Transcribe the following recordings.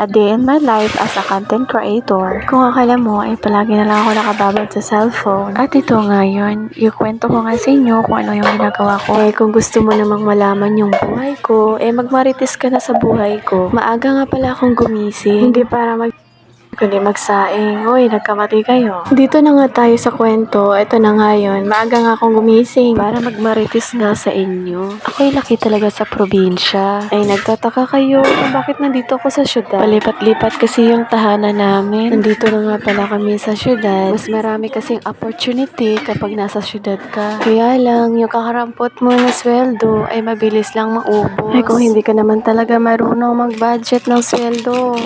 a day in my life as a content creator. Kung akala mo ay palagi na lang ako nakababad sa cellphone. At ito ngayon, ikwento ko nga sa inyo kung ano yung ginagawa ko. Kung gusto mo namang malaman yung buhay ko, magmarites ka na sa buhay ko. Maaga nga pala akong gumising. Hindi para kundi magsaing. Uy, nagkamati kayo. Dito na nga tayo sa kwento. Ito na nga yun. Maaga nga akong gumising para magmarites nga sa inyo. Ako'y laki talaga sa probinsya. Ay, nagtataka kayo kung bakit nandito ako sa syudad. Palipat-lipat kasi yung tahanan namin. Nandito na nga pala kami sa syudad. Mas marami kasing opportunity kapag nasa syudad ka. Kaya lang, yung kakarampot mo na sweldo ay mabilis lang maubos. Ay, kung hindi ka naman talaga marunong mag-budget ng sweldo,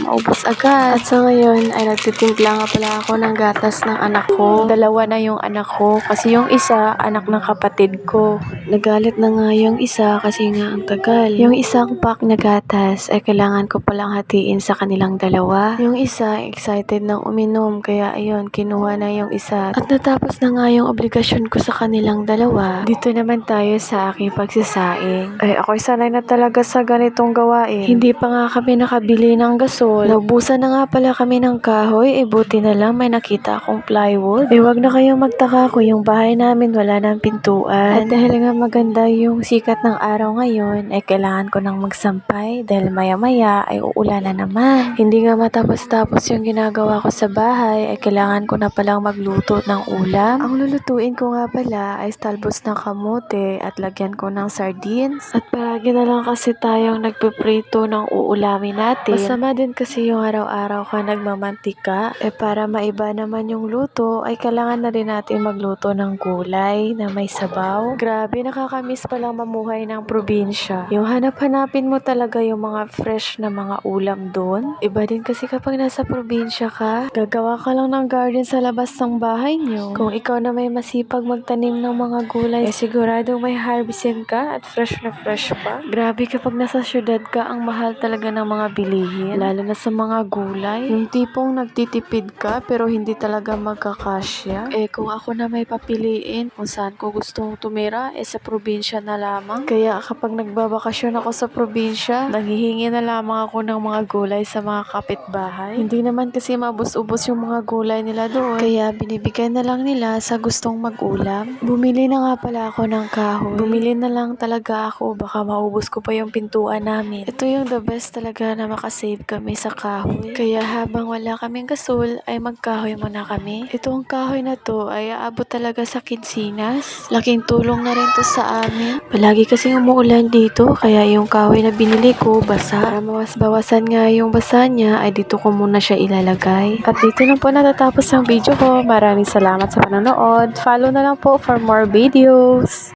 maubos agad. At sa ngayon ay nagtitimpla nga pala ako ng gatas ng anak ko. Dalawa na yung anak ko kasi yung isa anak ng kapatid ko. Nagalit na nga yung isa kasi nga ang tagal. Yung isang pack na gatas ay kailangan ko palang hatiin sa kanilang dalawa. Yung isa excited nang uminom kaya ayun kinuha na yung isa. At natapos na nga yung obligasyon ko sa kanilang dalawa. Dito naman tayo sa aking pagsasaing. Ay ako'y sanay na talaga sa ganitong gawain. Hindi pa nga kami nakabili ng gasol. Naubusan na nga pala kami ng kahoy, buti na lang may nakita akong plywood. Wag na kayong magtaka kung yung bahay namin wala ng pintuan. At dahil nga maganda yung sikat ng araw ngayon, kailangan ko nang magsampay dahil maya-maya ay uulan na naman. Hindi nga matapos-tapos yung ginagawa ko sa bahay, kailangan ko na palang magluto ng ulam. Ang lulutuin ko nga pala ay talbos ng kamote at lagyan ko ng sardines. At palagi na lang kasi tayong nagpiprito ng uulamin natin. Masama din kasi yung araw-araw ka nagmamantika. Para maiba naman yung luto, ay kailangan na rin natin magluto ng gulay na may sabaw. Grabe, nakakamiss palang mamuhay ng probinsya. Yung hanap-hanapin mo talaga yung mga fresh na mga ulam doon. Iba din kasi kapag nasa probinsya ka, gagawa ka lang ng garden sa labas ng bahay nyo. Kung ikaw na may masipag magtanim ng mga gulay, siguradong may harvestin ka at fresh na fresh pa. Grabe kapag nasa syudad ka, ang mahal talaga ng mga bilihin. Lalo na sa mga gulay. Yung tipong nagtitipid ka pero hindi talaga magkakasya. Kung ako na may papiliin kung saan ko gustong tumira, sa probinsya na lamang. Kaya kapag nagbabakasyon ako sa probinsya, nanghihingi na lamang ako ng mga gulay sa mga kapitbahay. Hindi naman kasi mabus-ubos yung mga gulay nila doon. Kaya binibigyan na lang nila sa gustong mag-ulam. Bumili na nga pala ako ng kahoy. Bumili na lang talaga ako. Baka maubos ko pa yung pintuan namin. Ito yung the best talaga na makasave kami sa kahoy. Kaya habang wala kaming gasol, ay magkahoy muna kami. Itong kahoy na to ay aabot talaga sa kinsinas. Laking tulong na rin to sa amin. Palagi kasing umuulan dito, kaya yung kahoy na binili ko, basa. Para bawasan nga yung basa niya, ay dito ko muna siya ilalagay. At dito na po natatapos ang video ko. Maraming salamat sa panonood. Follow na lang po for more videos.